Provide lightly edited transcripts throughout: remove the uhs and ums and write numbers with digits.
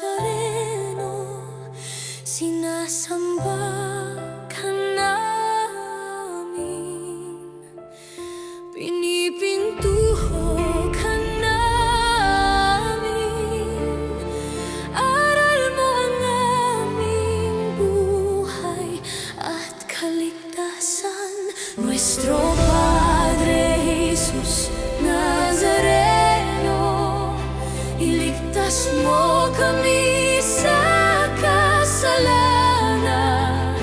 Nazareno, sinasamba ka namin, pinipintuho ka namin, aral mo ang aming buhay at kaligtasan. Nuestro Padre Jesus Nazareno, iligtas mo kami sa kasalanan.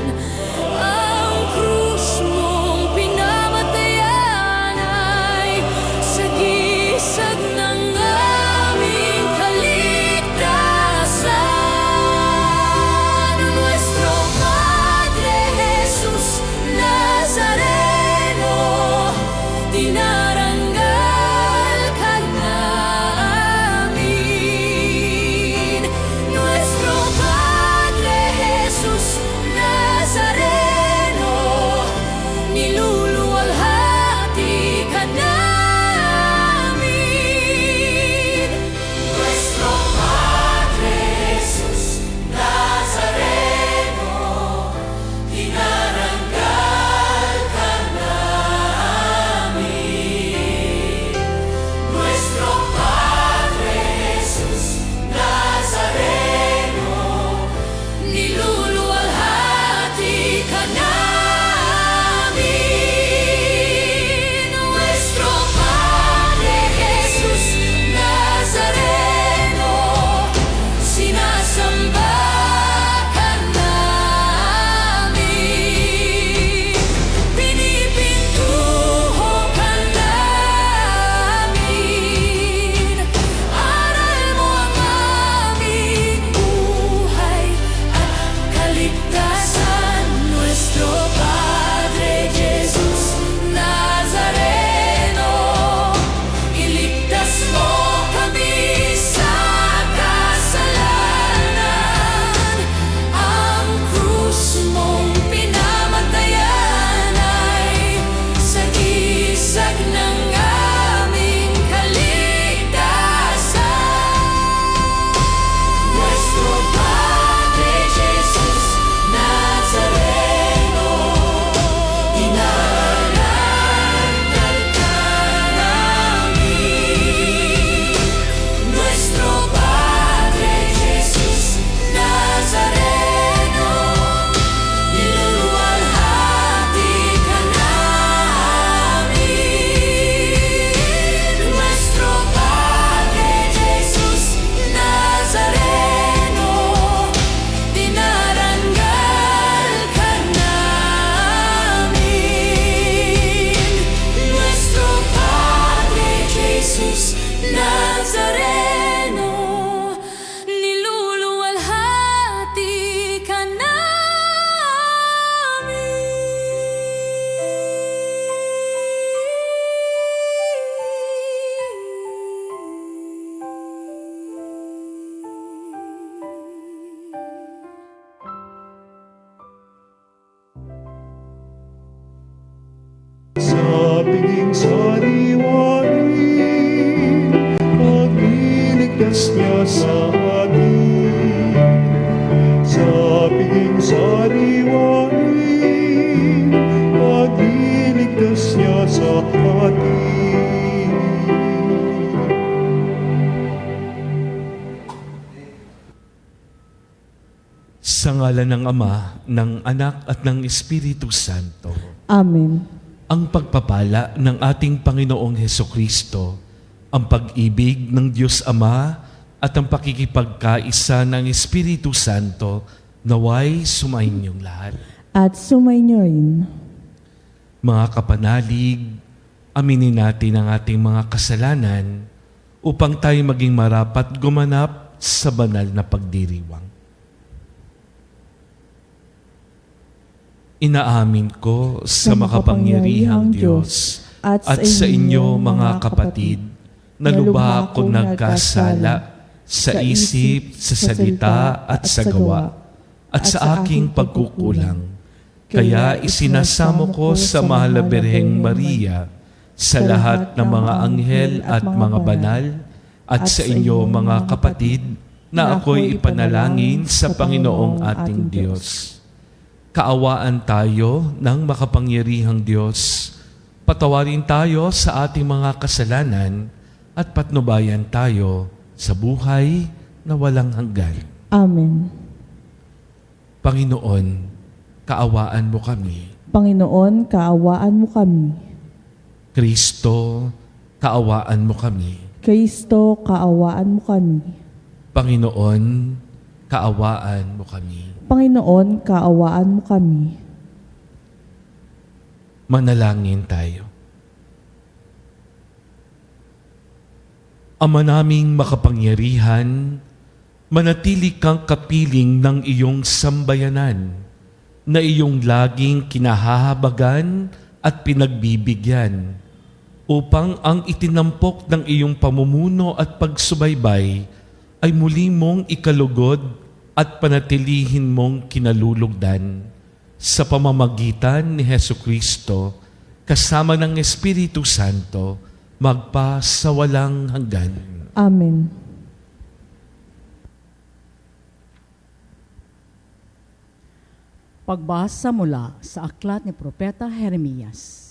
Ang krus mong pinamatayan ay sagisag ng aming kaligtasan. Nuestro Padre Jesus Nazareno, dinarangal ka namin. Nuestro Padre Jesus Nazareno, niluluwalhati ka namin. Nuestro Padre Jesus Nazareno, dinarangal ka namin. Nuestro Padre Jesus Nazareno, niluluwalhati ka namin. Nuestro Padre Jesus Nazareno, sinasamba ka namin, pinipintuho ka namin, aral mo ang aming buhay at kaligtasan. Nuestro Padre Jesus Nazareno, iligtas mo kami sa kasalanan. Ang krus mong pinamatayan ay sagisag ng aming kaligtasan. Nuestro Padre Jesus Nazareno, dinarangal ka namin. Nuestro Padre Jesus Nazareno, niluluwalhati ka namin. Nuestro Padre Jesus Nazareno, dinarangal ka namin. Nuestro Padre Jesus Nazareno, niluluwalhati ka namin. Sa piging sariwain, pagliligtas niya sa atin. Sa piging sariwain, pagliligtas niya sa atin. Sa ngalan ng Ama, ng Anak at ng Espiritu Santo. Amen. Ang pagpapala ng ating Panginoong Hesukristo, ang pag-ibig ng Diyos Ama at ang pakikipagkaisa ng Espiritu Santo naway sumainyong lahat. At sumainyo rin. Mga kapanalig, aminin natin ang ating mga kasalanan upang tayo maging marapat gumanap sa banal na pagdiriwang. Inaamin ko sa makapangyarihang Diyos at sa inyo mga kapatid na lubha akong nagkasala sa isip, sa salita at sa gawa at sa aking pagkukulang. Kaya isinasamo ko sa Mahal na Birheng Maria, sa lahat ng mga anghel at mga banal, at sa inyo mga kapatid, na ako'y ipanalangin sa Panginoong ating Diyos. Kaawaan tayo ng makapangyarihang Diyos. Patawarin tayo sa ating mga kasalanan at patnubayan tayo sa buhay na walang hanggan. Amen. Panginoon, kaawaan mo kami. Panginoon, kaawaan mo kami. Kristo, kaawaan mo kami. Kristo, kaawaan mo kami. Panginoon, kaawaan mo kami. Panginoon, kaawaan mo kami. Manalangin tayo. Ama naming makapangyarihan, manatili kang kapiling ng iyong sambayanan na iyong laging kinahahabagan at pinagbibigyan upang ang itinampok ng iyong pamumuno at pagsubaybay ay muli mong ikalugod at panatilihin mong kinalulugdan sa pamamagitan ni Hesukristo kasama ng Espiritu Santo magpa sa walang hanggan. Amen. Pagbasa mula sa aklat ni Propeta Jeremias.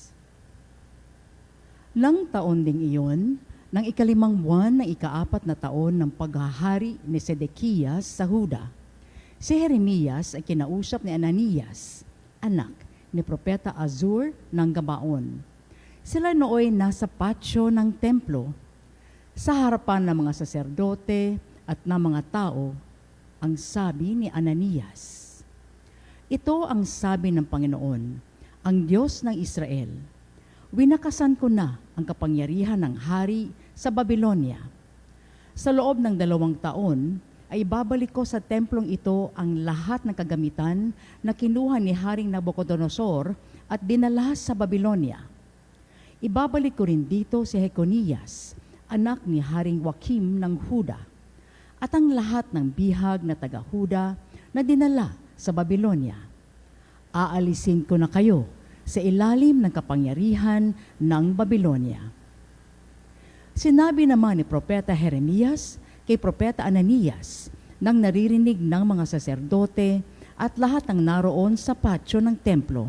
Lang taon ding iyon, ng ikalimang buwan ng ikaapat na taon ng paghahari ni Sedekias sa Huda, si Jeremias ay kinausap ni Ananias, anak ni Propeta Azur ng Gabaon. Sila nooy nasa patio ng templo, sa harapan ng mga saserdote at ng mga tao, ang sabi ni Ananias. Ito ang sabi ng Panginoon, ang Diyos ng Israel. Winakasan ko na ang kapangyarihan ng hari sa Babylonia. Sa loob ng 2 taon, ay babalik ko sa templong ito ang lahat ng kagamitan na kinuha ni Haring Nabucodonosor at dinala sa Babylonia. Ibabalik ko rin dito si Jeconias, anak ni Haring Joachim ng Huda, at ang lahat ng bihag na taga-Huda na dinala sa Babylonia. Aalisin ko na kayo sa ilalim ng kapangyarihan ng Babylonia. Sinabi naman ni Propeta Jeremias kay Propeta Ananias nang naririnig ng mga saserdote at lahat ng naroon sa patio ng templo.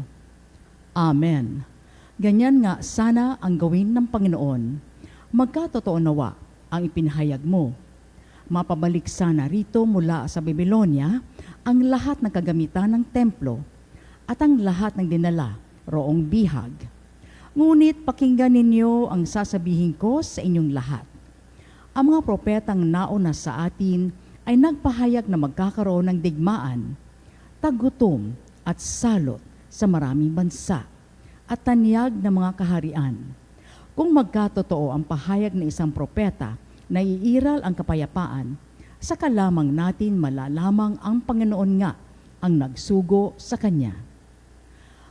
Amen. Ganyan nga sana ang gawin ng Panginoon. Magkatotoo nawa ang ipinahayag mo. Mapabalik sana rito mula sa Babylonia ang lahat ng kagamitan ng templo at ang lahat ng dinala roong bihag. Ngunit pakinggan ninyo ang sasabihin ko sa inyong lahat. Ang mga propetang nauna sa atin ay nagpahayag na magkakaroon ng digmaan, tagutom at salot sa maraming bansa at tanyag ng mga kaharian. Kung magkatotoo ang pahayag ng isang propeta na iiral ang kapayapaan, saka lamang natin malalamang ang Panginoon nga ang nagsugo sa Kanya.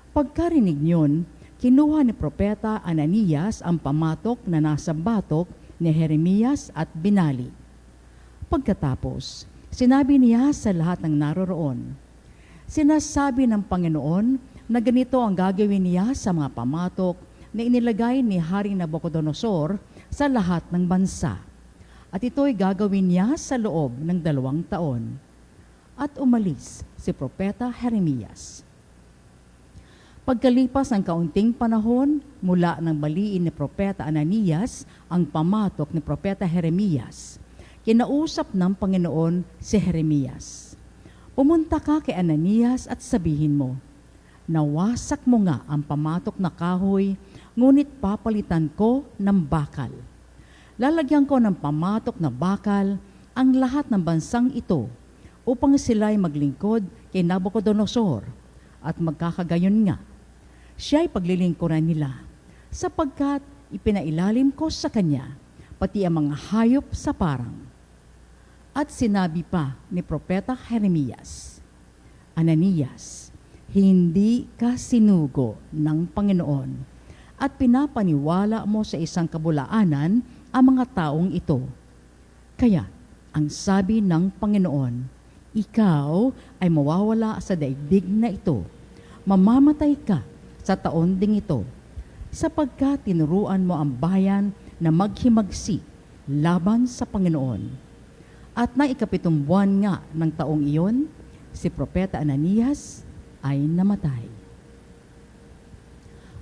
Pagkarinig niyon, kinuha ni Propeta Ananias ang pamatok na nasa batok ni Jeremias at binali. Pagkatapos, sinabi niya sa lahat ng naroroon, sinasabi ng Panginoon na ganito ang gagawin niya sa mga pamatok na inilagay ni Haring Nabucodonosor sa lahat ng bansa. At ito'y gagawin niya sa loob ng 2 taon. At umalis si Propeta Jeremias. Pagkalipas ng kaunting panahon, mula ng baliin ni Propeta Ananias ang pamatok ni Propeta Jeremias, kinausap ng Panginoon si Jeremias. Pumunta ka kay Ananias at sabihin mo, nawasak mo nga ang pamatok na kahoy, ngunit papalitan ko ng bakal. Lalagyan ko ng pamatok na bakal ang lahat ng bansang ito upang sila'y maglingkod kay Nabucodonosor at magkakagayon nga. Siya'y paglilingkuran nila sapagkat ipinailalim ko sa kanya pati ang mga hayop sa parang. At sinabi pa ni Propeta Jeremias, Ananias, hindi ka sinugo ng Panginoon at pinapaniwala mo sa isang kabulaanan ang mga taong ito. Kaya, ang sabi ng Panginoon, ikaw ay mawawala sa daigdig na ito. Mamamatay ka sa taon ding ito, sapagkat tinuruan mo ang bayan na maghimagsik laban sa Panginoon. At na ikapitong buwan nga ng taong iyon, si Propeta Ananias ay namatay.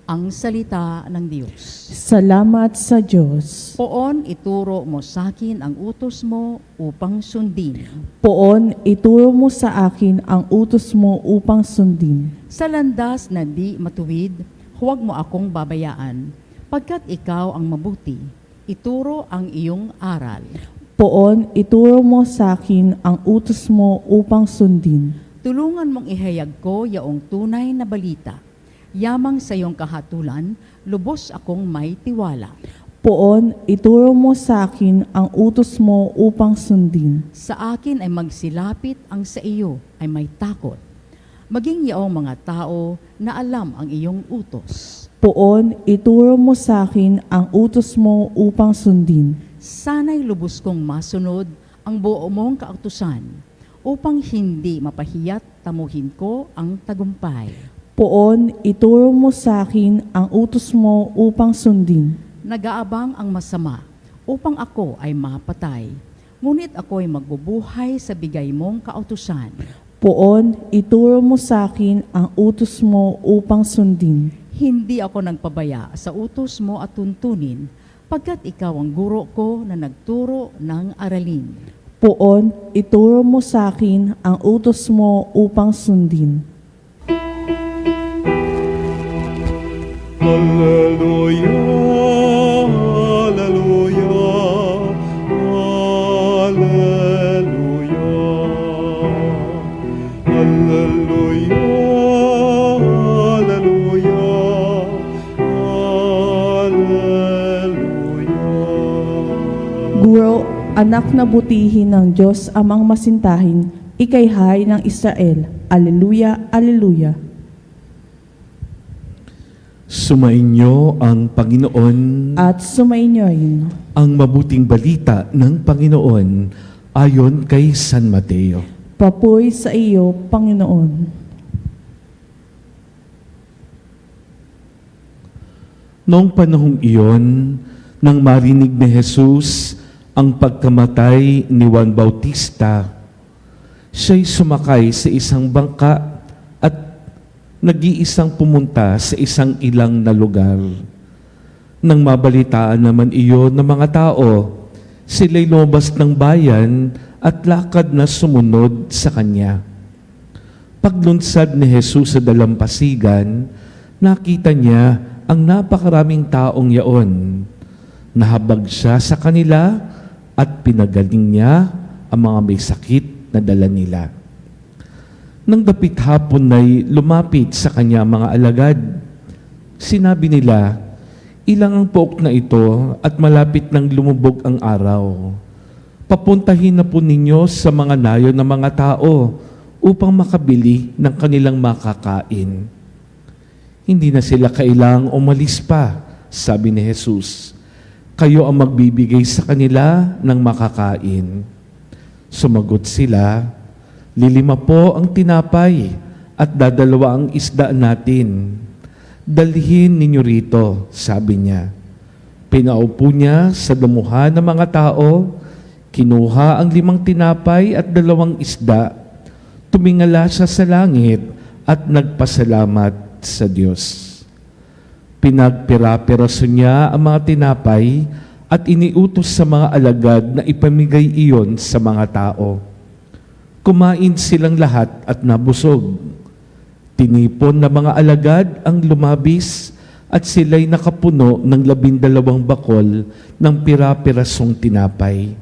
Ang salita ng Diyos. Salamat sa Diyos. Poon, ituro mo sa akin ang utos mo upang sundin. Poon, ituro mo sa akin ang utos mo upang sundin. Sa landas na di matuwid, huwag mo akong babayaan, pagkat ikaw ang mabuti, ituro ang iyong aral. Poon, ituro mo sa akin ang utos mo upang sundin. Tulungan mong ihayag ko yaong tunay na balita. Yamang sa iyong kahatulan, lubos akong may tiwala. Poon, ituro mo sa akin ang utos mo upang sundin. Sa akin ay magsilapit, ang sa iyo ay may takot. Maging yaong mga tao na alam ang iyong utos. Poon, ituro mo sa akin ang utos mo upang sundin. Sana'y lubos kong masunod ang buo mong kautusan, upang hindi mapahiyat tamuhin ko ang tagumpay. Poon, ituro mo sa akin ang utos mo upang sundin. Nag-aabang ang masama, upang ako ay mapatay. Ngunit ako ay magbubuhay sa bigay mong kautusan. Poon, ituro mo sa akin ang utos mo upang sundin. Hindi ako nagpabaya sa utos mo at tuntunin, pagkat ikaw ang guro ko na nagturo ng aralin. Poon, ituro mo sa akin ang utos mo upang sundin. Hallelujah, hallelujah, hallelujah. Hallelujah, hallelujah, hallelujah. Guro, anak na butihin ng Diyos amang masintahin, ikay hay ng Israel. Alleluia, alleluia. Sumainyo ang Panginoon, At sumainyoin. ang mabuting balita ng Panginoon ayon kay San Mateo. Papoy sa iyo, Panginoon. Noong panahong iyon, nang marinig ni Jesus ang pagkamatay ni Juan Bautista, siya'y sumakay sa isang bangka at nag-iisang pumunta sa isang ilang na lugar. Nang mabalitaan naman iyon ng mga tao, sila'y lumabas ng bayan at lakad na sumunod sa kanya. Paglunsad ni Jesus sa dalampasigan, nakita niya ang napakaraming taong yaon. Nahabag siya sa kanila at pinagaling niya ang mga may sakit na dala nila. Nang dapit hapon ay lumapit sa kanya mga alagad. Sinabi nila, ilang ang pook na ito at malapit nang lumubog ang araw. Papuntahin na po ninyo sa mga nayon ng mga tao upang makabili ng kanilang makakain. Hindi na sila kailang umalis pa, sabi ni Jesus. Kayo ang magbibigay sa kanila ng makakain. Sumagot sila, 5 po ang tinapay at 2 ang isda natin. Dalhin ninyo rito, sabi niya. Pinaupo niya sa damuhan ng mga tao, kinuha ang 5 tinapay at 2 isda, tumingala siya sa langit at nagpasalamat sa Diyos. Pinagpira-piraso niya ang mga tinapay at iniutos sa mga alagad na ipamigay iyon sa mga tao. Kumain silang lahat at nabusog. Tinipon ng mga alagad ang lumabis at sila'y nakapuno ng 12 bakol ng pira-pirasong tinapay.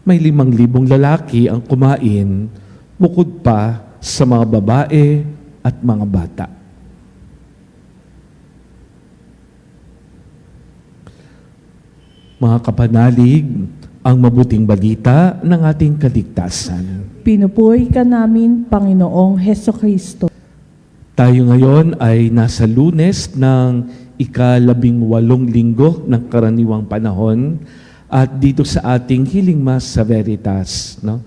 May 5,000 lalaki ang kumain, bukod pa sa mga babae at mga bata. Mga kapanalig, ang mabuting balita ng ating kaligtasan. Pinupoy ka namin, Panginoong Hesukristo. Tayo ngayon ay nasa Lunes ng ika-18 linggo ng karaniwang panahon at dito sa ating Healing Mass sa Veritas. No?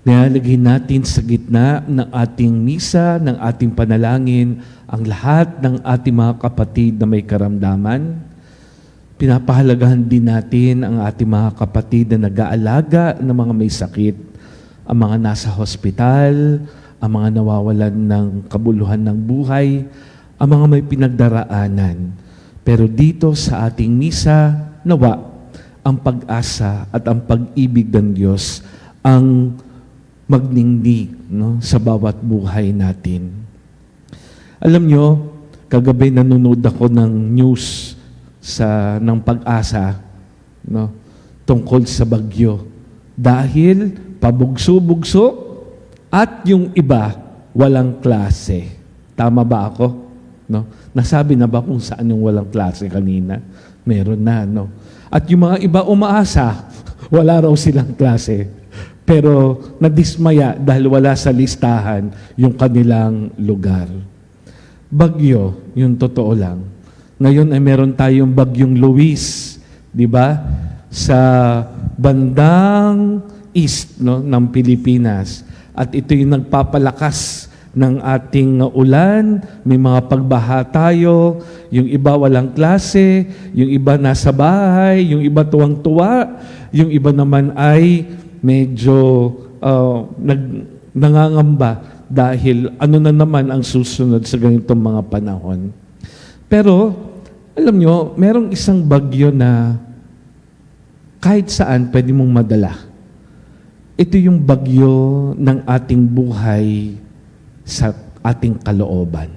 Nilalagay natin sa gitna ng ating misa, ng ating panalangin, ang lahat ng ating mga kapatid na may karamdaman. Pinapahalagahan din natin ang ating mga kapatid na nag-aalaga ng mga may sakit, ang mga nasa hospital, ang mga nawawalan ng kabuluhan ng buhay, ang mga may pinagdaraanan. Pero dito sa ating misa, nawa, ang pag-asa at ang pag-ibig ng Diyos ang magningning, no, sa bawat buhay natin. Alam nyo, kagabi nanonood ako ng news ng pag-asa, no, tungkol sa bagyo. Dahil pabugso-bugso at yung iba walang klase. Tama ba ako? No? Nasabi na ba kung saan yung walang klase kanina? Meron na, no? At yung mga iba umaasa, wala raw silang klase. Pero nadismaya dahil wala sa listahan yung kanilang lugar. Bagyo, yung totoo lang. Ngayon ay meron tayong bagyong Luis, di ba? Sa bandang east, no, ng Pilipinas. At ito yung nagpapalakas ng ating ulan, may mga pagbaha tayo, yung iba walang klase, yung iba nasa bahay, yung iba tuwang-tuwa, yung iba naman ay medyo nangangamba dahil ano na naman ang susunod sa ganitong mga panahon. Pero, alam nyo, merong isang bagyo na kahit saan pwede mong madala. Ito yung bagyo ng ating buhay sa ating kalooban.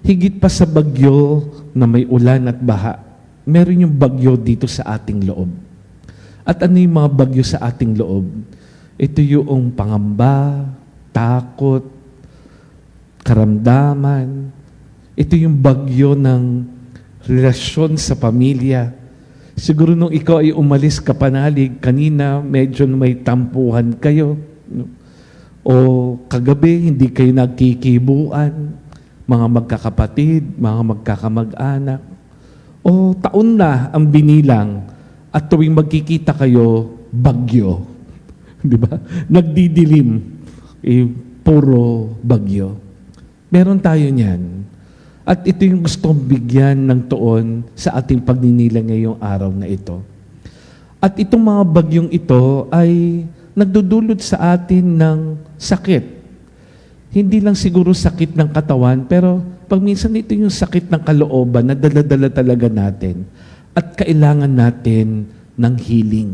Higit pa sa bagyo na may ulan at baha, meron yung bagyo dito sa ating loob. At ano yung mga bagyo sa ating loob? Ito yung pangamba, takot, karamdaman. Ito yung bagyo ng relasyon sa pamilya. Siguro nung ikaw ay umalis ka panalig, kanina medyo may tampuhan kayo. O kagabi, hindi kayo nagkikibuan, mga magkakapatid, mga magkakamag-anak. O taon na ang binilang at tuwing magkikita kayo, bagyo. Di ba? Nagdidilim. Puro bagyo. Meron tayo niyan. At ito yung gusto kong bigyan ng tuon sa ating pagninila ngayong araw na ito. At itong mga bagyong ito ay nagdudulot sa atin ng sakit. Hindi lang siguro sakit ng katawan, pero pag minsan ito yung sakit ng kalooban na dala-dala talaga natin. At kailangan natin ng healing.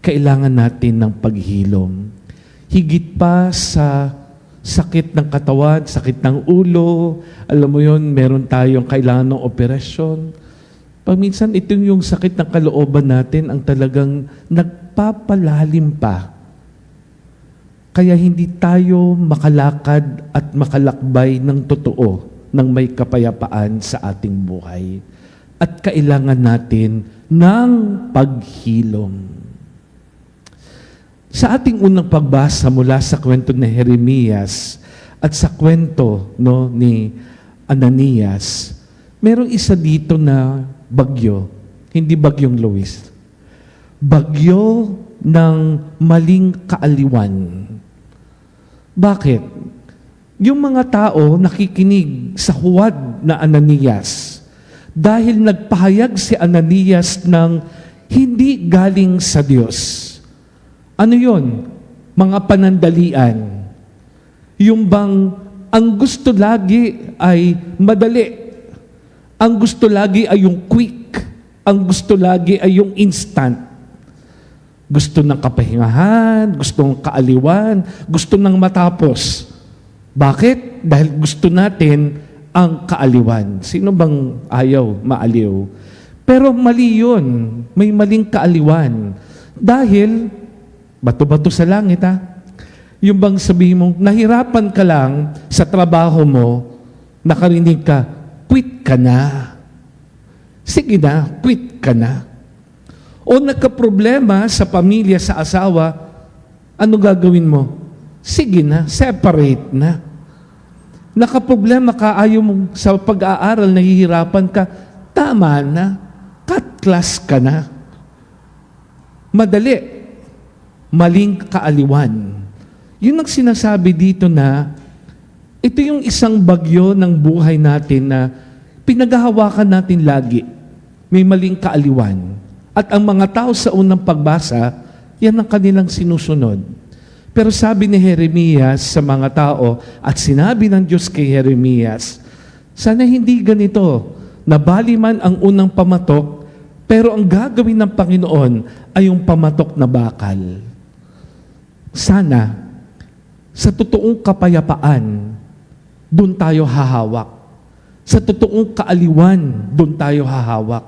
Kailangan natin ng paghilom. Higit pa sa sakit ng katawan, sakit ng ulo, alam mo yon, meron tayong kailangan ng operasyon. Pag minsan ito yung sakit ng kalooban natin ang talagang nagpapalalim pa. Kaya hindi tayo makalakad at makalakbay ng totoo ng may kapayapaan sa ating buhay. At kailangan natin ng paghilom. Sa ating unang pagbasa mula sa kwento ni Jeremias at sa kwento, no, ni Ananias, merong isa dito na bagyo, hindi bagyong Luis. Bagyo ng maling kaaliwan. Bakit? Yung mga tao nakikinig sa huwad na Ananias dahil nagpahayag si Ananias ng hindi galing sa Diyos. Ano yon? Mga panandalian. Yung bang ang gusto lagi ay madali. Ang gusto lagi ay yung quick. Ang gusto lagi ay yung instant. Gusto ng kapahingahan, gusto ng kaaliwan, gusto ng matapos. Bakit? Dahil gusto natin ang kaaliwan. Sino bang ayaw maaliw? Pero mali yun. May maling kaaliwan. Dahil bato-bato sa langit, ha? Yung bang sabihin mo, nahirapan ka lang sa trabaho mo, nakarinig ka, quit ka na. Sige na, quit ka na. O nagka-problema sa pamilya, sa asawa, ano gagawin mo? Sige na, separate na. Nakaproblema ka, ayaw mo sa pag-aaral, nahihirapan ka, tama na, cut class ka na. Madali. Maling kaaliwan. Yun ang sinasabi dito na ito yung isang bagyo ng buhay natin na pinaghahawakan natin lagi. may maling kaaliwan. At ang mga tao sa unang pagbasa, yan ang kanilang sinusunod. Pero sabi ni Jeremias sa mga tao, at sinabi ng Diyos kay Jeremias, sana hindi ganito, na bali man ang unang pamatok, pero ang gagawin ng Panginoon ay yung pamatok na bakal. Sana, sa totoong kapayapaan, doon tayo hahawak. Sa totoong kaaliwan, doon tayo hahawak.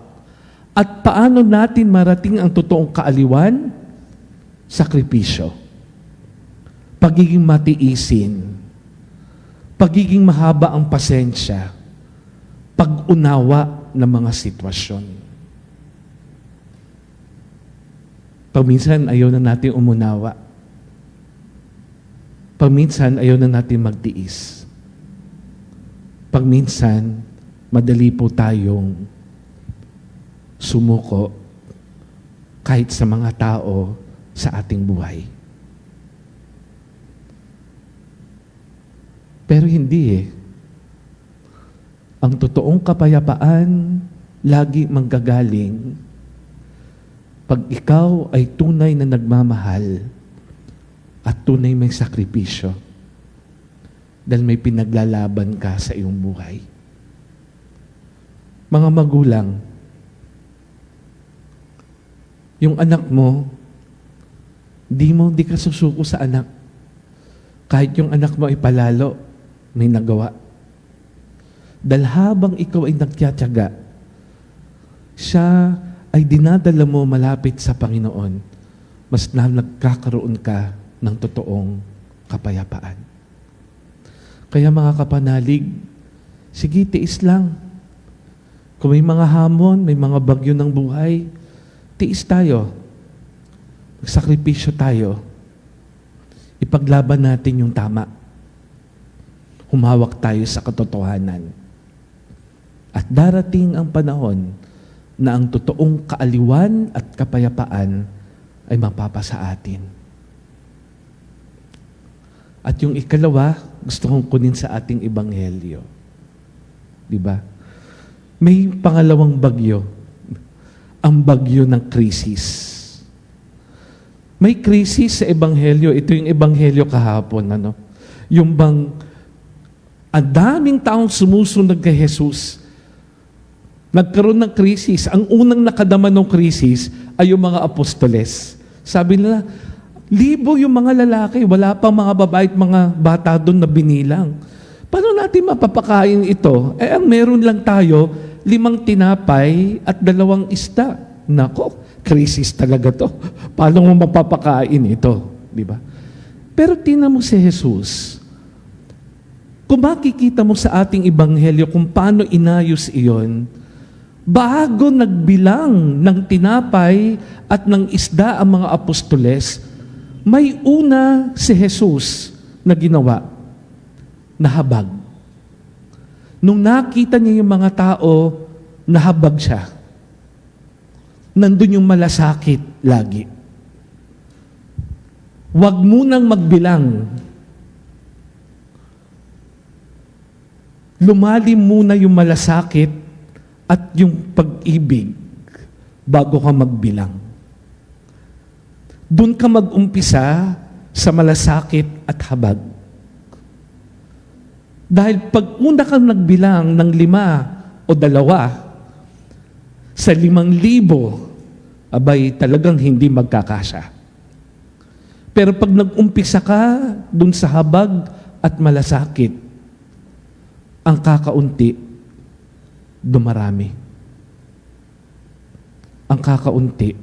At paano natin marating ang totoong kaaliwan? Sakripisyo. Pagiging matiisin. Pagiging mahaba ang pasensya. Pag-unawa ng mga sitwasyon. Paminsan, ayaw na natin umunawa. Paminsan, ayaw na natin magtiis. Pagminsan, madali po tayong sumuko kahit sa mga tao sa ating buhay. Pero hindi eh. Ang totoong kapayapaan lagi manggagaling pag ikaw ay tunay na nagmamahal at tunay may sakripisyo. Dahil may pinaglalaban ka sa iyong buhay. Mga magulang, yung anak mo, di ka susuko sa anak. Kahit yung anak mo ay palalo, may nagawa. Dahil habang ikaw ay nagtiyatiyaga, siya ay dinadala mo malapit sa Panginoon, mas nagkakaroon ka ng totoong kapayapaan. Kaya mga kapanalig, sige, tiis lang. Kung may mga hamon, may mga bagyo ng buhay, tiis tayo. Magsakripisyo tayo. Ipaglaban natin yung tama. Humawak tayo sa katotohanan. At darating ang panahon na ang totoong kaaliwan at kapayapaan ay mapapasa atin. At yung ikalawa, gusto kong kunin sa ating ebanghelyo. Di ba? May pangalawang bagyo. Ang bagyo ng krisis. May krisis sa ebanghelyo. Ito yung ebanghelyo kahapon. Ano? Yung bang ang daming taong sumusunod kay Jesus. Nagkaroon ng krisis. Ang unang nakadama ng krisis ay yung mga apostoles. Sabi nila, libo yung mga lalaki, wala pang mga babae at mga bata doon na binilang. Paano natin mapapakain ito? Eh, ang meron lang tayo, 5 tinapay at 2 isda. Nako, krisis talaga to. Paano mo mapapakain ito? Di ba? Pero tingnan mo si Jesus. Kung makikita mo sa ating ebanghelyo kung paano inayos iyon, bago nagbilang ng tinapay at ng isda ang mga apostoles, may una si Jesus na ginawa, nahabag. Nung nakita niya yung mga tao, nahabag siya. Nandun yung malasakit lagi. Huwag munang magbilang. Lumalim muna yung malasakit at yung pag-ibig bago ka magbilang. Doon ka mag-umpisa sa malasakit at habag. Dahil pag una kang nagbilang ng 5 o 2, sa 5,000, abay talagang hindi magkakasya. Pero pag nag-umpisa ka doon sa habag at malasakit, ang kakaunti, dumarami. Ang kakaunti,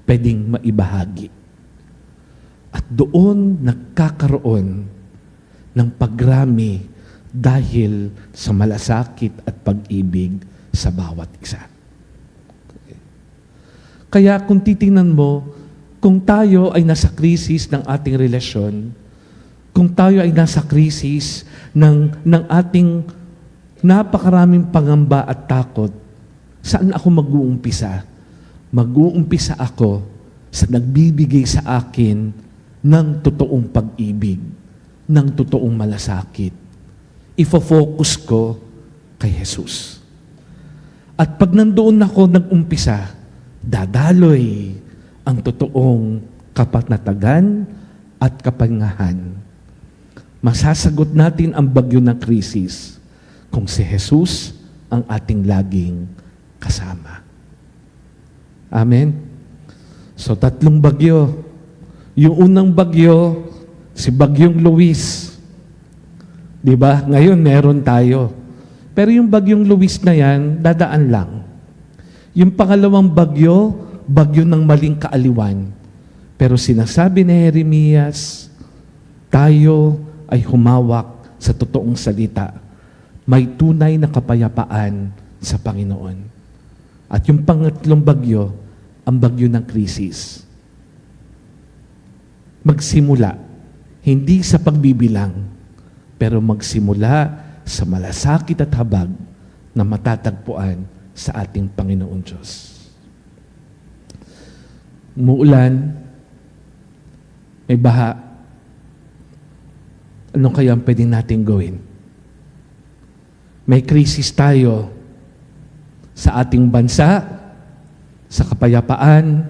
pwedeng maibahagi. At doon nagkakaroon ng pagrami dahil sa malasakit at pag-ibig sa bawat isa. Kaya kung titingnan mo, kung tayo ay nasa krisis ng ating relasyon, kung tayo ay nasa krisis ng ating napakaraming pangamba at takot, saan ako mag-uumpisa? Mag-uumpisa ako sa nagbibigay sa akin ng totoong pag-ibig, ng totoong malasakit. Ifo-focus ko kay Jesus. At pag nandoon ako nag-umpisa, dadaloy ang totoong kapatnatagan at kapangahan. Masasagot natin ang bagyo ng krisis kung si Jesus ang ating laging kasama. Amen? So, 3 bagyo. Yung unang bagyo, si Bagyong Luis. Di ba? Ngayon, meron tayo. Pero yung Bagyong Luis na yan, dadaan lang. Yung pangalawang bagyo, bagyo ng maling kaaliwan. Pero sinasabi ni Jeremias, tayo ay humawak sa totoong salita. May tunay na kapayapaan sa Panginoon. At yung pangatlong bagyo, ang bagyo ng krisis. Magsimula, hindi sa pagbibilang, pero magsimula sa malasakit at habag na matatagpuan sa ating Panginoon Diyos. Umuulan, may baha. Ano kaya ang pwede natin gawin? May krisis tayo sa ating bansa, sa kapayapaan,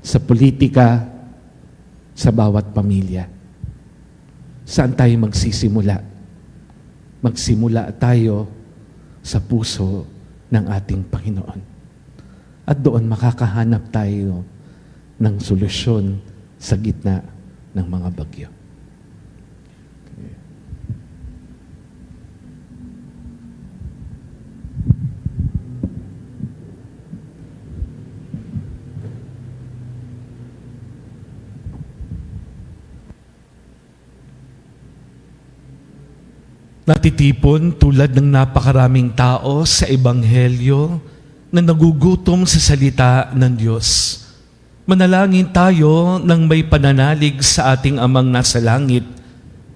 sa politika, sa bawat pamilya. Saan tayo magsisimula? Magsimula tayo sa puso ng ating Panginoon. At doon makakahanap tayo ng solusyon sa gitna ng mga bagyo. Natitipon tulad ng napakaraming tao sa Ebanghelyo na nagugutom sa salita ng Diyos. Manalangin tayo ng may pananalig sa ating Amang nasa langit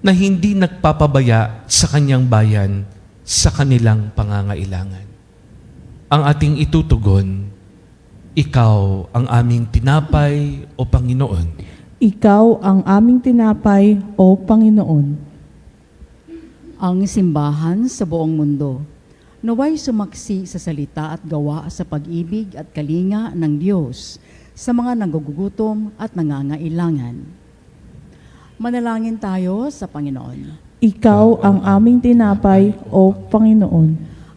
na hindi nagpapabaya sa kanyang bayan sa kanilang pangangailangan. Ang ating itutugon, ikaw ang aming tinapay o Panginoon. Ikaw ang aming tinapay, O Panginoon. Ang simbahan sa buong mundo, naway sumaksi sa salita at gawa sa pag-ibig at kalinga ng Diyos sa mga nagugutom at nangangailangan. Manalangin tayo sa Panginoon. Ikaw ang aming tinapay, O Panginoon.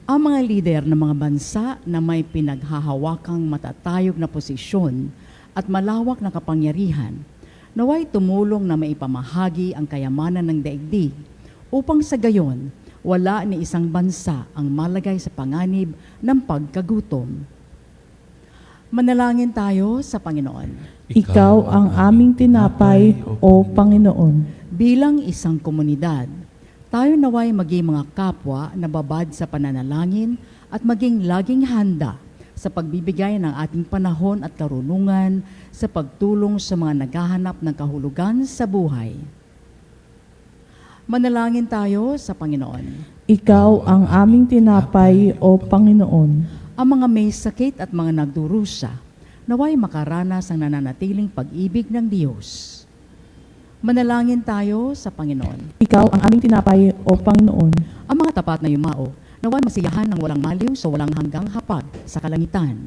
Ang mga lider ng mga bansa na may pinaghahawakang matatayog na posisyon at malawak na kapangyarihan, naway tumulong na maipamahagi ang kayamanan ng daigdig upang sa gayon, wala ni isang bansa ang malagay sa panganib ng pagkagutom. Manalangin tayo sa Panginoon. Ikaw ang aming tinapay, O Panginoon. Bilang isang komunidad, tayo naway maging mga kapwa na babad sa pananalangin at maging laging handa sa pagbibigay ng ating panahon at karunungan sa pagtulong sa mga naghahanap ng kahulugan sa buhay. Manalangin tayo sa Panginoon. Ikaw ang aming tinapay, O Panginoon. Ang mga may sakit at mga nagdurusa, naway makaranas ang nananatiling pag-ibig ng Diyos. Manalangin tayo sa Panginoon. Ikaw ang aming tinapay, O Panginoon. Ang mga tapat na yumao, naway masiyahan ng walang maliw sa walang hanggang hapag sa kalangitan.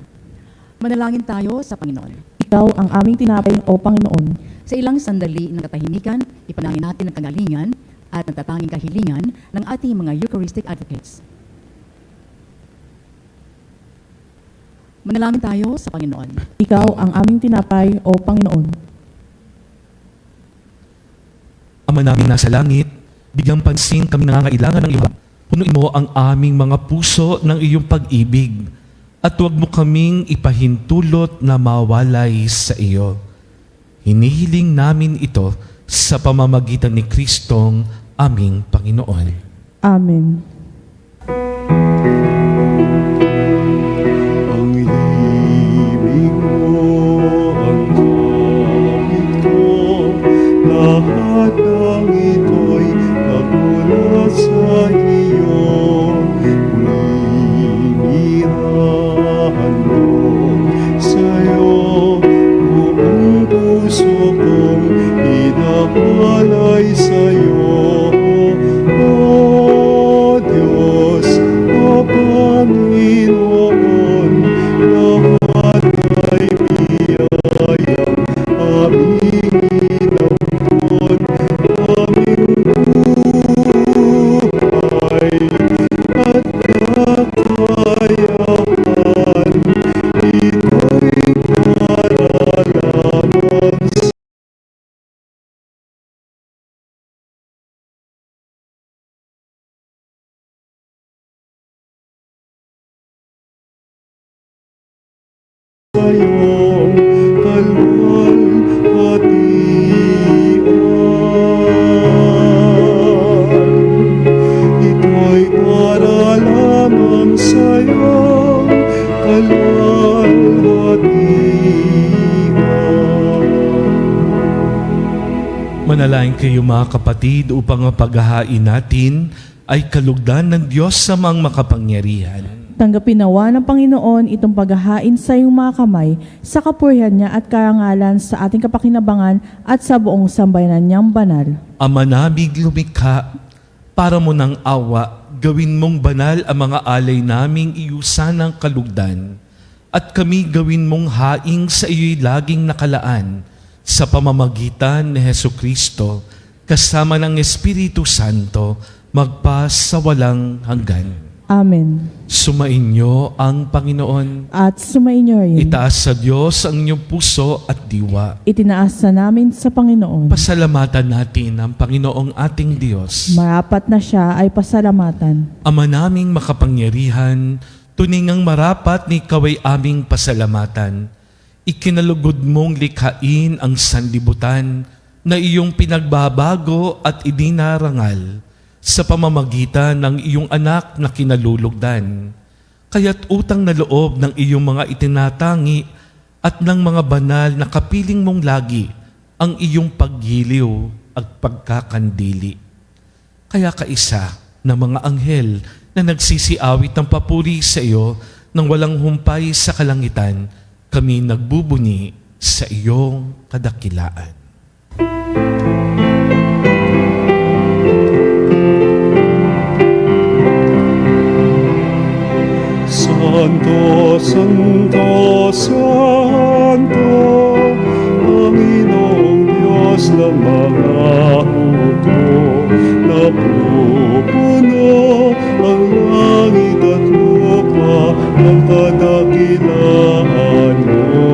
Manalangin tayo sa Panginoon. Ikaw ang aming tinapay, O Panginoon. Sa ilang sandali ng katahimikan, ipanangin natin ang kagalingan at natatanging kahilingan ng ating mga Eucharistic advocates. Manalangin tayo sa Panginoon. Ikaw ang aming tinapay, O Panginoon. Ama namin nasa langit, bigyang pansin kami nangangailangan ng iba. Punuin mo ang aming mga puso ng iyong pag-ibig at huwag mo kaming ipahintulot na mawalay sa iyo. Hinihiling namin ito sa pamamagitan ni Kristong aming Panginoon. Amen. Ang ibig mo, ang kapit ko, lahat ng ito'y nagmula sa iyo. Humihihandog sa'yo, buong puso kong inahalay sa'yo. O Diyos, O Panginoon, sa iyong kalwalhatian. Ito'y para lamang sa iyong kalwalhatian. Manalangin kayo mga kapatid upang ang paghahain natin ay kalugdan ng Diyos sa mga makapangyarihan. Tanggapin nawa ng Panginoon itong paghahain sa iyong mga kamay sa kapurihan niya at karangalan sa ating kapakinabangan at sa buong sambayanan niyang banal. Ama naming lumikha, para mo ng awa, gawin mong banal ang mga alay naming iusan ng kalugdan, at kami gawin mong haing sa iyo'y laging nakalaan, sa pamamagitan ni Hesukristo, kasama ng Espiritu Santo, magpa sa walang hanggan. Amen. Sumainyo ang Panginoon. At sumainyo rin. Itaas sa Diyos ang inyong puso at diwa. Itinaas na namin sa Panginoon. Pasalamatan natin ang Panginoong ating Diyos. Marapat na siya ay pasalamatan. Ama naming makapangyarihan, tuningang marapat ni kaway aming pasalamatan. Ikinalugod mong likhain ang sanlibutan na iyong pinagbabago at idinarangal sa pamamagitan ng iyong anak na kinalulugdan. Kaya't utang na loob ng iyong mga itinatangi at ng mga banal na kapiling mong lagi ang iyong paggiliw at pagkakandili. Kaya kaisa ng mga anghel na nagsisiawit ng papuri sa iyo nang walang humpay sa kalangitan, kami nagbubuni sa iyong kadakilaan. Santo, Santo, Santo, Panginoong Diyos ng mga hukbo, napupuno ang langit at lupa ng kadakilaan mo.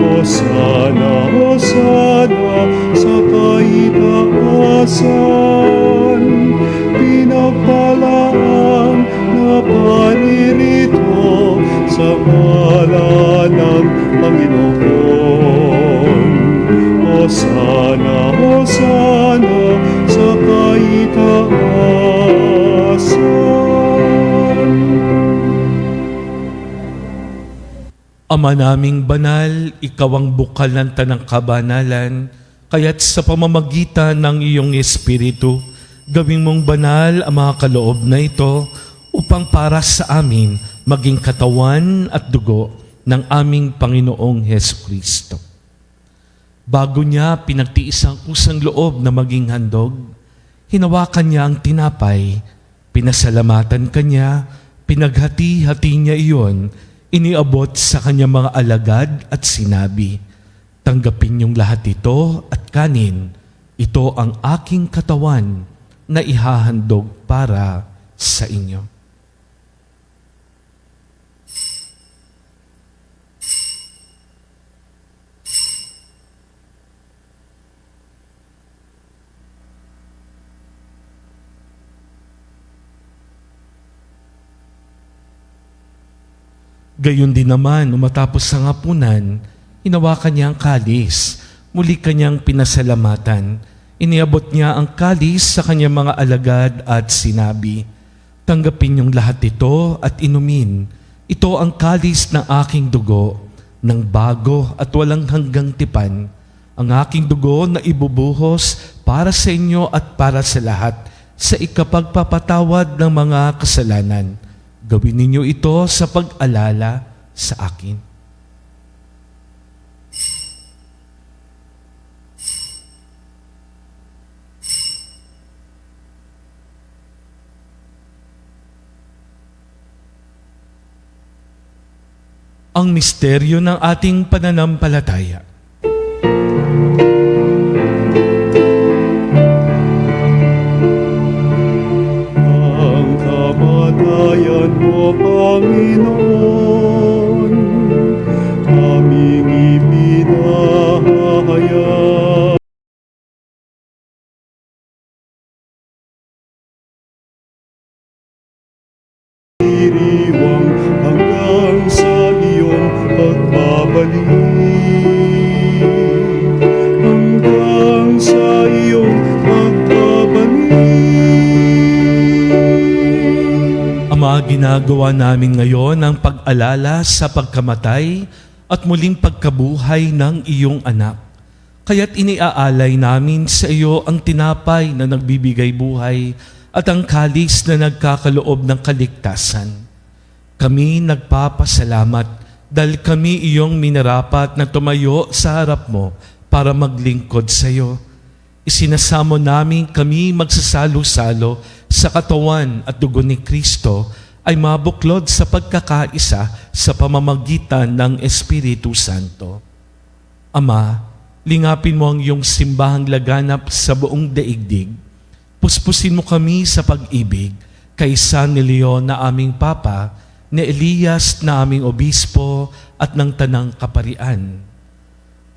Hosana, Hosana sa kaitaasan, pinagpalaan na paririto sa ngalan ng Panginoon. Hosana, Hosana sa kaitaasan. Ama naming banal, ikaw ang bukal ng tanang kabanalan, kaya't sa pamamagitan ng iyong Espiritu, gawing mong banal ang mga kaloob na ito upang para sa amin maging katawan at dugo ng aming Panginoong Hesukristo. Bago niya pinagtiis ang kusang loob na maging handog, hinawakan niya ang tinapay, pinasalamatan kanya, pinaghati-hati niya iyon, iniabot sa kanyang mga alagad at sinabi, "Tanggapin niyong lahat ito at kanin, ito ang aking katawan na ihahandog para sa inyo." Gayon din naman, matapos sa hapunan, hinawakan niya ang kalis, muli kanyang pinasalamatan. Iniabot niya ang kalis sa kanyang mga alagad at sinabi, "Tanggapin niyong lahat ito at inumin. Ito ang kalis ng aking dugo, ng bago at walang hanggang tipan. Ang aking dugo na ibubuhos para sa inyo at para sa lahat, sa ikapagpapatawad ng mga kasalanan. Gawin ninyo ito sa pag-alala sa akin." Ang misteryo ng ating pananampalataya. Ang kamatayan mo, Panginoon, aming ipinahayag. Iriwang hanggang sa iyong ginagawa namin ngayon ang pag-alala sa pagkamatay at muling pagkabuhay ng iyong anak. Kaya't iniaalay namin sa iyo ang tinapay na nagbibigay buhay at ang kalis na nagkakaloob ng kaligtasan. Kami nagpapasalamat dahil kami iyong minarapat na tumayo sa harap mo para maglingkod sa iyo. Isinasamo namin kami magsasalo-salo sa katawan at dugo ni Kristo ay mabuklod sa pagkakaisa sa pamamagitan ng Espiritu Santo. Ama, lingapin mo ang iyong simbahang laganap sa buong daigdig. Puspusin mo kami sa pag-ibig kay San Leon na aming Papa, ni Elias na aming Obispo at ng Tanang Kaparian.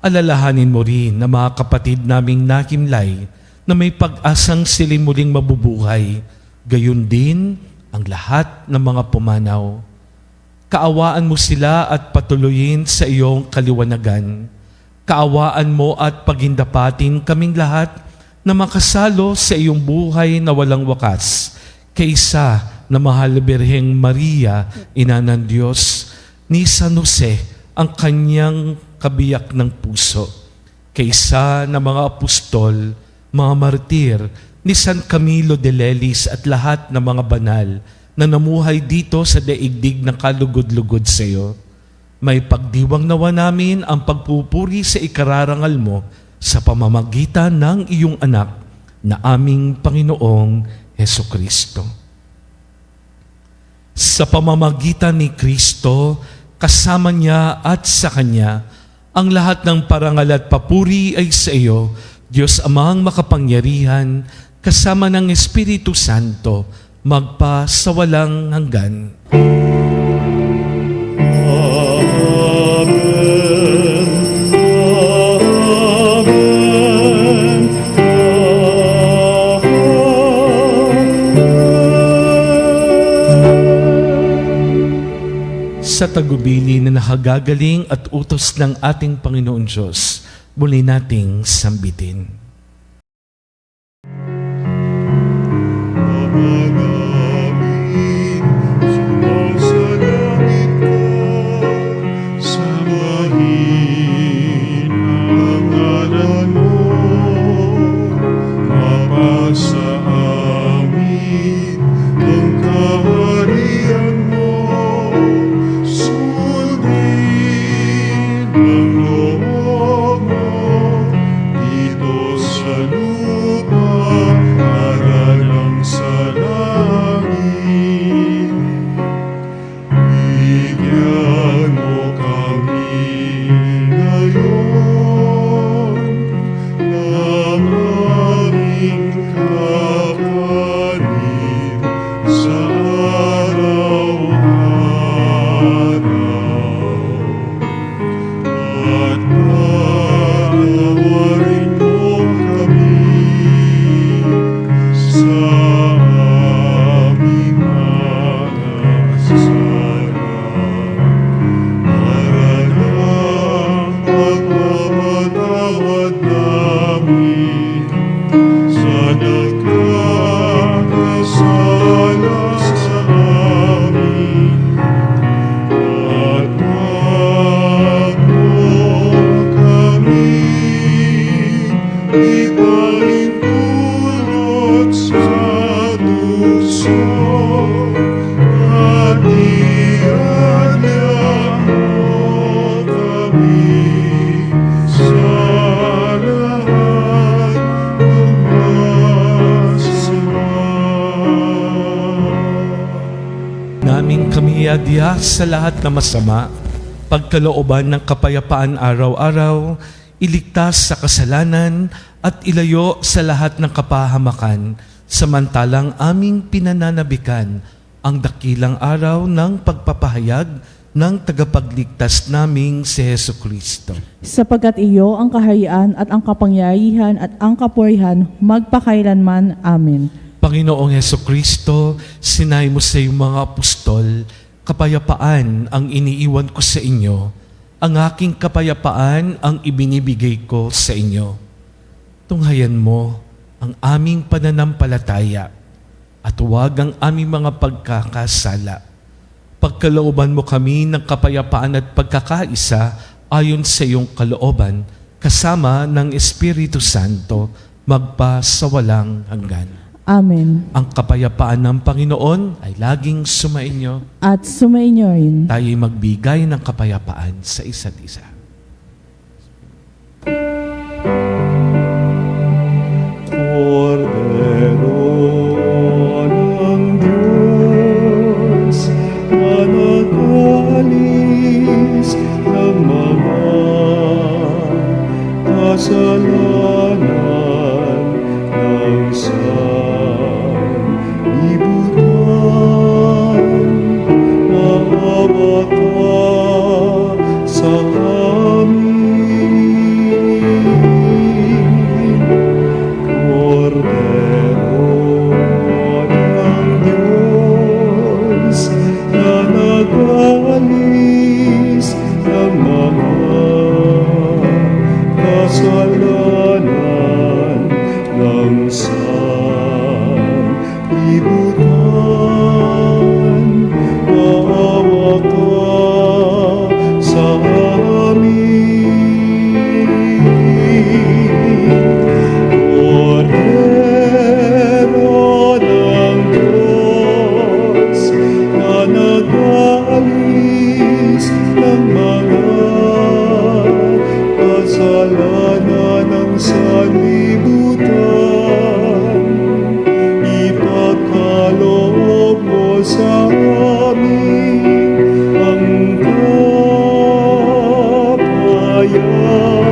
Alalahanin mo rin na mga kapatid naming nakimlay na may pag-asang sila muling mabubuhay, gayon din ang lahat ng mga pumanaw. Kaawaan mo sila at patuloyin sa iyong kaliwanagan. Kaawaan mo at pagindapatin kaming lahat na makasalo sa iyong buhay na walang wakas, kaysa na mahal Birheng Maria, Ina ng Diyos, ni San Jose, ang kanyang kabiyak ng puso, kaysa na mga apostol, mga martir, ni San Camilo de Lelis at lahat ng mga banal na namuhay dito sa daigdig ng kalugod-lugod sa iyo. May pagdiwang nawa namin ang pagpupuri sa ikararangal mo sa pamamagitan ng iyong anak na aming Panginoong Hesukristo. Sa pamamagitan ni Kristo, kasama niya at sa Kanya, ang lahat ng parangal at papuri ay sa iyo, Diyos Amang makapangyarihan, kasama ng Espiritu Santo, magpa sa walang hanggan. Sa tagubili na nakagagaling at utos ng ating Panginoon Diyos, muli nating sambitin. Ama namin, sumasalangit ka, sambahin ang ngalan mo, mapasa amin ang kaharian mo. Sundin ang loob mo dito sa lupa para lang sa langit. Bigyan mo kami ngayon ng aming kakanin sa araw-araw. At patawarin mo kami sa aming mga sala, para ng pagpapatawad namin sa nagkakasala sa amin. At wag mo kami ipahintulot sa tukso, at iadya mo kami sa lahat ng masama. Naming kami adya sa lahat na masama, pagkalooban ng kapayapaan araw-araw, iligtas sa kasalanan at ilayo sa lahat ng kapahamakan, samantalang aming pinananabikan ang dakilang araw ng pagpapahayag ng tagapagligtas naming si Hesukristo. Sapagkat iyo ang kaharian at ang kapangyarihan at ang kapurihan magpakailanman. Amen. Panginoong Hesukristo, sinay mo sa iyong mga apostol, kapayapaan ang iniiwan ko sa inyo, ang aking kapayapaan ang ibinibigay ko sa inyo. Tunghayan mo ang aming pananampalataya at huwag ang aming mga pagkakasala. Pagkalooban mo kami ng kapayapaan at pagkakaisa ayon sa iyong kalooban, kasama ng Espiritu Santo, magpa sa walang hanggan. Amen. Ang kapayapaan ng Panginoon ay laging sumainyo. At sumainyo rin. Tayo'y magbigay ng kapayapaan sa isa't isa. Cordero ng Diyos, na nag-alis ng mga kasalanan ng sanlibutan, maawa ka sa amin. Cordero ng Diyos, na nag-alis ng mga kasalanan ng sanlibutan, maawa ka sa amin. Cordero ng Diyos, na nag-alis ng mga kasalanan ng sanlibutan, ipagkaloob mo sa amin ang kapayapaan.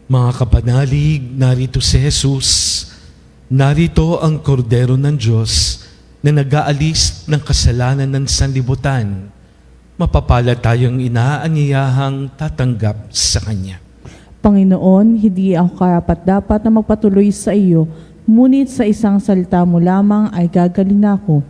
Mga kapanalig, narito si Jesus. Narito ang kordero ng Diyos na nag-aalis ng kasalanan ng sanlibutan. Mapapala tayong inaanyayahang tatanggap sa Kanya. Panginoon, hindi ako karapat-dapat na magpatuloy sa iyo, ngunit sa isang salita mo lamang ay gagaling na ako.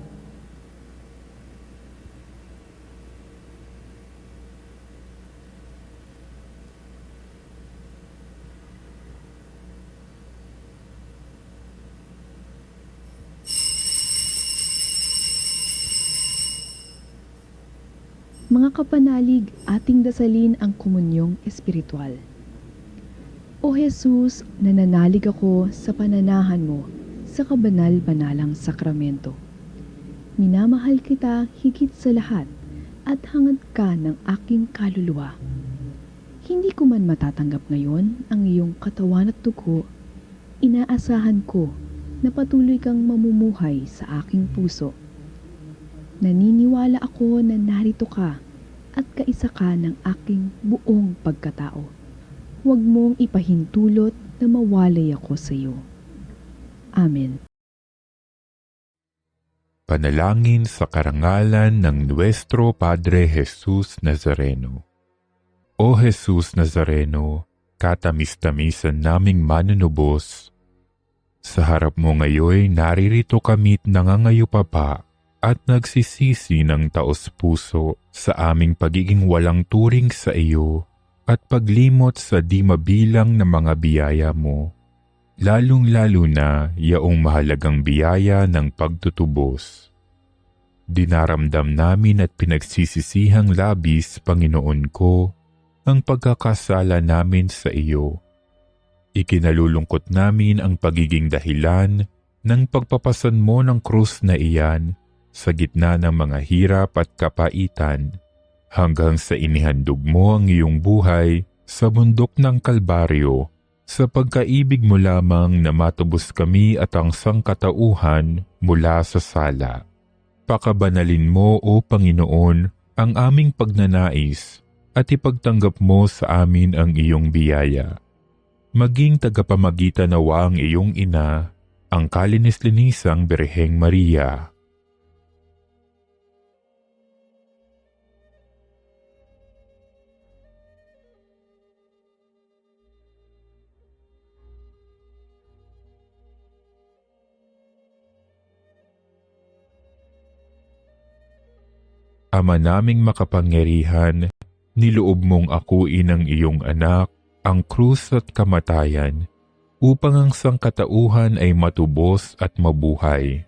Mga kapanalig, ating dasalin ang komunyong espiritual. O Jesus, nananalig ako sa pananahan mo sa kabanal-banalang sakramento. Minamahal kita higit sa lahat at hangad ka ng aking kaluluwa. Hindi ko man matatanggap ngayon ang iyong katawan at dugo, inaasahan ko na patuloy kang mamumuhay sa aking puso. Naniniwala ako na narito ka at kaisa ka ng aking buong pagkatao. Huwag mong ipahintulot na mawalay ako sa iyo. Amen. Panalangin sa karangalan ng Nuestro Padre Jesus Nazareno. O Jesus Nazareno, katamis-tamisan naming manunubos, sa harap mo ngayoy naririto kami't nangangayupapa at nagsisisi ng taos-puso sa aming pagiging walang turing sa iyo at paglimot sa di mabilang na mga biyaya mo, lalong-lalo na yaong mahalagang biyaya ng pagtutubos. Dinaramdam namin at pinagsisisihang labis, Panginoon ko, ang pagkakasala namin sa iyo. Ikinalulungkot namin ang pagiging dahilan ng pagpapasan mo ng krus na iyan sa gitna ng mga hirap at kapaitan, hanggang sa inihandog mo ang iyong buhay sa bundok ng Kalbaryo, sa pagkaibig mo lamang na matubos kami at ang sangkatauhan mula sa sala. Pakabanalin mo, O Panginoon, ang aming pagnanais at ipagtanggap mo sa amin ang iyong biyaya. Maging tagapamagitan nawa ang iyong ina, ang kalinis-linisang Birheng Maria. Ama naming makapangyarihan, niloob mong akuin ang iyong anak, ang krus at kamatayan, upang ang sangkatauhan ay matubos at mabuhay.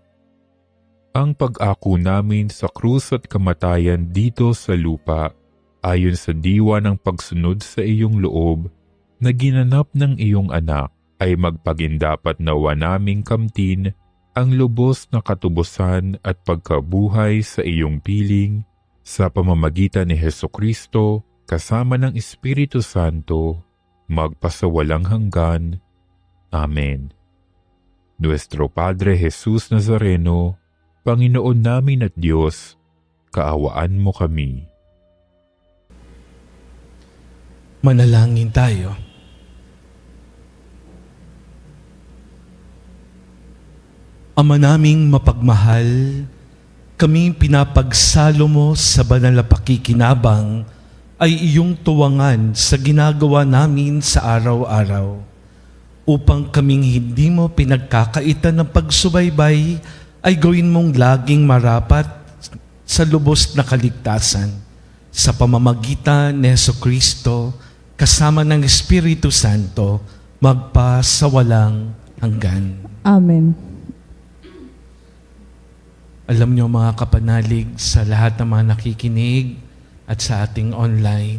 Ang pag-ako namin sa krus at kamatayan dito sa lupa, ayon sa diwa ng pagsunod sa iyong loob, na ginanap ng iyong anak, ay magpagindapat nawa naming kamtin ang lubos na katubusan at pagkabuhay sa iyong piling sa pamamagitan ni Hesukristo kasama ng Espiritu Santo, magpasawalang hanggan. Amen. Nuestro Padre Jesus Nazareno, Panginoon namin at Diyos, kaawaan mo kami. Manalangin tayo. Ama naming mapagmahal, kami pinapagsalo mo sa banal na pakikinabang ay iyong tuwangan sa ginagawa namin sa araw-araw, upang kaming hindi mo pinagkakaitan ng pagsubaybay ay gawin mong laging marapat sa lubos na kaligtasan sa pamamagitan ni Hesukristo kasama ng Espiritu Santo magpa sa walang hanggan. Amen. Alam niyo mga kapanalig, sa lahat ng mga nakikinig at sa ating online,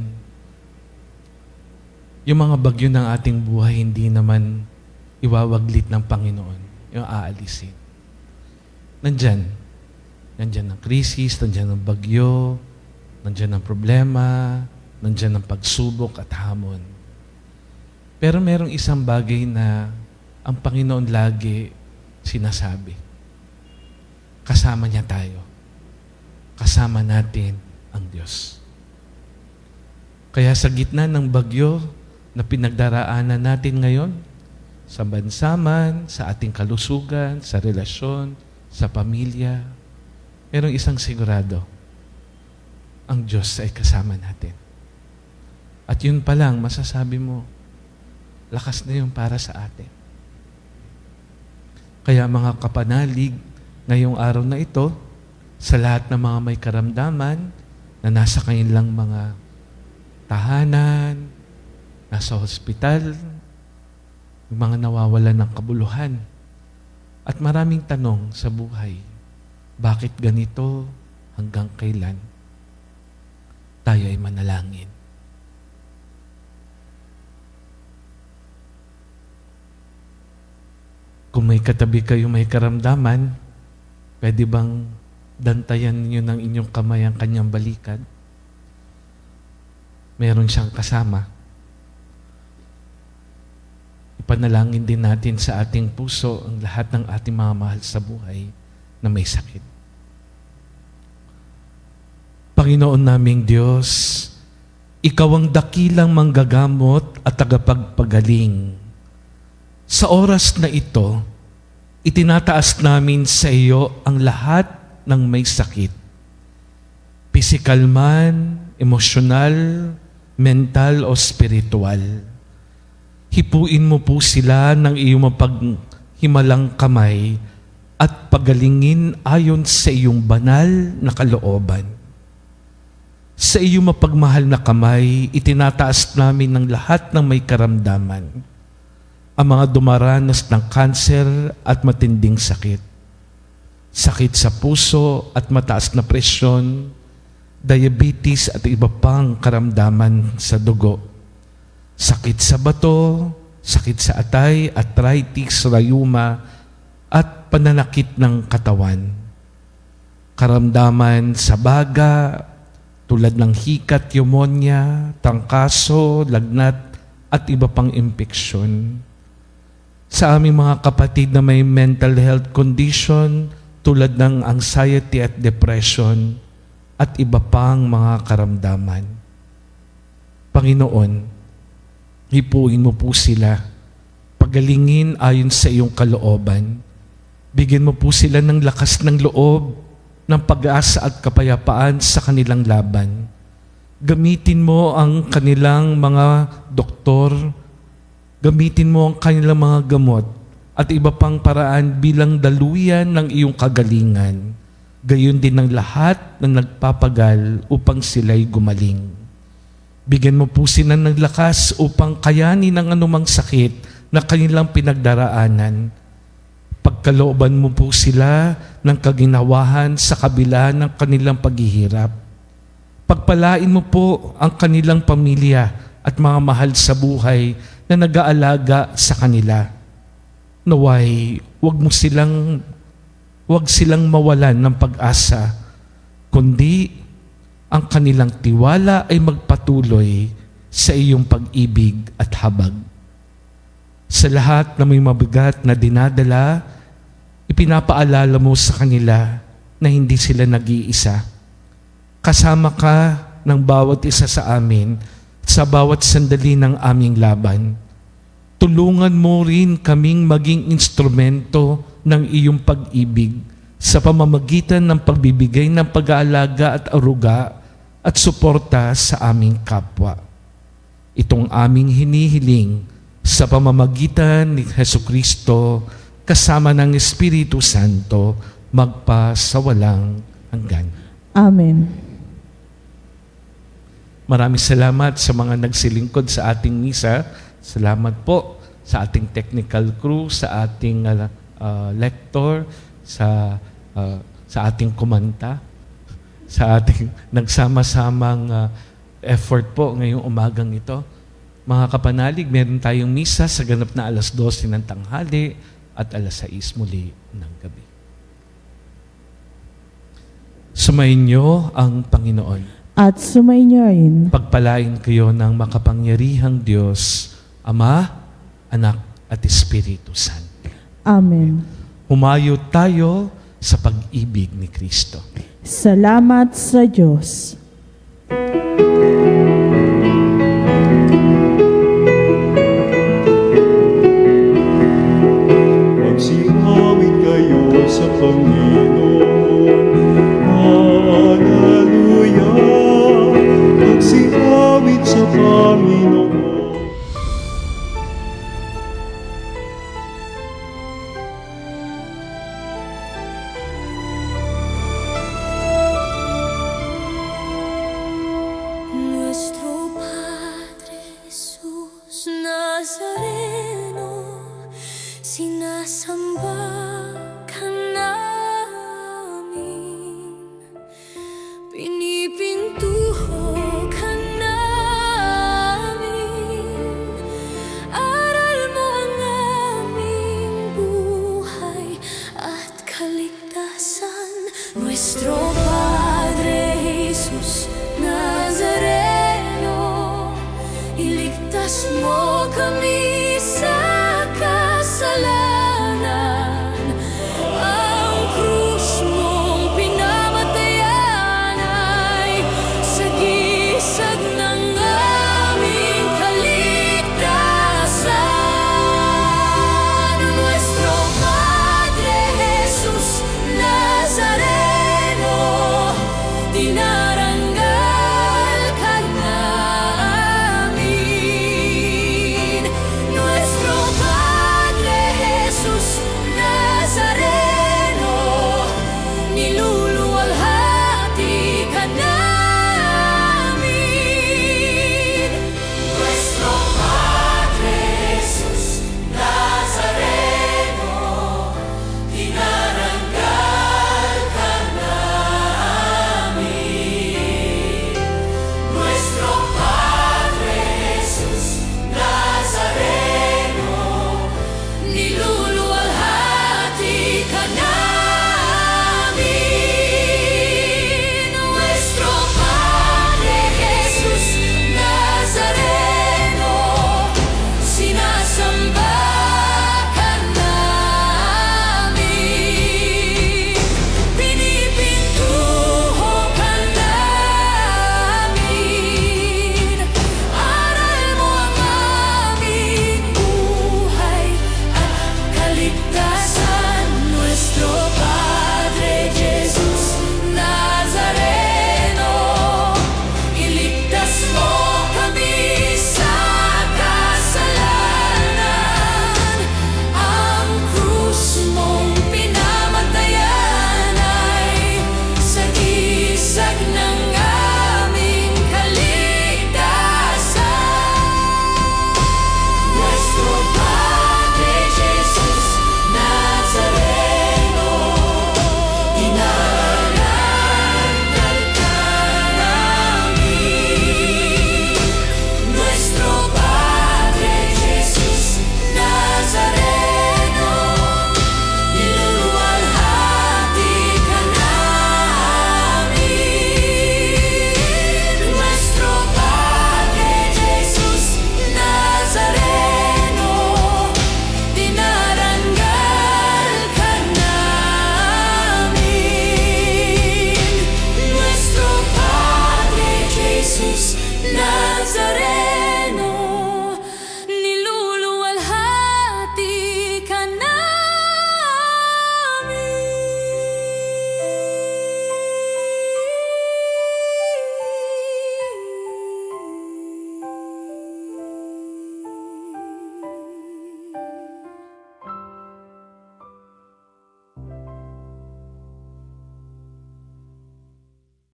yung mga bagyo ng ating buhay hindi naman iwawaglit ng Panginoon, yung aalisin. Nandyan ang krisis, nandyan ang bagyo, nandyan ang problema, nandyan ang pagsubok at hamon. Pero merong isang bagay na ang Panginoon lagi sinasabi. Kasama niya tayo. Kasama natin ang Diyos. Kaya sa gitna ng bagyo na pinagdaraanan natin ngayon, sa bansa man, sa ating kalusugan, sa relasyon, sa pamilya, merong isang sigurado. Ang Diyos ay kasama natin. At yun pa lang, masasabi mo, lakas na yun para sa atin. Kaya mga kapanalig, ngayong araw na ito, sa lahat ng mga may karamdaman na nasa kanilang mga tahanan, nasa hospital, yung mga nawawalan ng kabuluhan, at maraming tanong sa buhay, bakit ganito, hanggang kailan? Tayo ay manalangin. Kung may katabi kayo may karamdaman, pwede bang dantayan niyo ng inyong kamay ang kanyang balikat? Meron siyang kasama. Ipanalangin din natin sa ating puso ang lahat ng ating mga mahal sa buhay na may sakit. Panginoon naming Diyos, Ikaw ang dakilang manggagamot at tagapagpagaling. Sa oras na ito, itinataas namin sa iyo ang lahat ng may sakit. Pisikal man, emosyonal, mental o spiritual. Hipuin mo po sila ng iyong mapaghimalang kamay at pagalingin ayon sa iyong banal na kalooban. Sa iyong mapagmahal na kamay, itinataas namin ng lahat ng may karamdaman. Ang mga dumaranas ng kanser at matinding sakit. Sakit sa puso at mataas na presyon, diabetes at iba pang karamdaman sa dugo. Sakit sa bato, sakit sa atay, arthritis, rayuma, at pananakit ng katawan. Karamdaman sa baga, tulad ng hikat, pneumonia, tangkaso, lagnat, at iba pang impeksyon. Sa aming mga kapatid na may mental health condition, tulad ng anxiety at depression, at iba pang mga karamdaman. Panginoon, hipuin mo po sila, pagalingin ayon sa iyong kalooban. Bigyan mo po sila ng lakas ng loob, ng pag-asa at kapayapaan sa kanilang laban. Gamitin mo ang kanilang mga doktor, gamitin mo ang kanilang mga gamot at iba pang paraan bilang daluyan ng iyong kagalingan. gayon din ng lahat na nagpapagal upang sila'y gumaling. Bigyan mo po sila ng lakas upang kayanin ang anumang sakit na kanilang pinagdaraanan. Pagkalooban mo po sila ng kaginawahan sa kabila ng kanilang paghihirap. Pagpalain mo po ang kanilang pamilya at mga mahal sa buhay na nag-aalaga sa kanila. Naway, wag silang mawalan ng pag-asa, kundi ang kanilang tiwala ay magpatuloy sa iyong pag-ibig at habag. Sa lahat na may mabigat na dinadala, ipinapaalala mo sa kanila na hindi sila nag-iisa. Kasama ka ng bawat isa sa amin sa bawat sandali ng aming laban. Tulungan mo rin kaming maging instrumento ng iyong pag-ibig sa pamamagitan ng pagbibigay ng pag-aalaga at aruga at suporta sa aming kapwa. Itong aming hinihiling sa pamamagitan ni Hesukristo kasama ng Espiritu Santo magpa sa walang hanggan. Amen. Maraming salamat sa mga nagsilingkod sa ating misa. Salamat po sa ating technical crew, sa ating lector, sa ating kumanta, sa ating nagsama-samang effort po ngayong umagang ito. Mga kapanalig, meron tayong misa sa ganap na alas 12 ng tanghali at alas 6 muli ng gabi. Sumayin niyo ang Panginoon. At sumainyo rin. Pagpalain kayo ng makapangyarihang Diyos, Ama, Anak at Espiritu Santo. Amen. Humayo tayo sa pag-ibig ni Kristo. Salamat sa Diyos. Magsingawit kayo sa Panginoon. Hallelujah! Magsingawit sa Panginoon. Nuestro Padre Jesús Nazareno, sinasamba ka namin, pinipintuho ka namin, aral mo ang aming buhay at kaligtasan. Nuestro Padre Jesus Nazareno, iligtas mo kami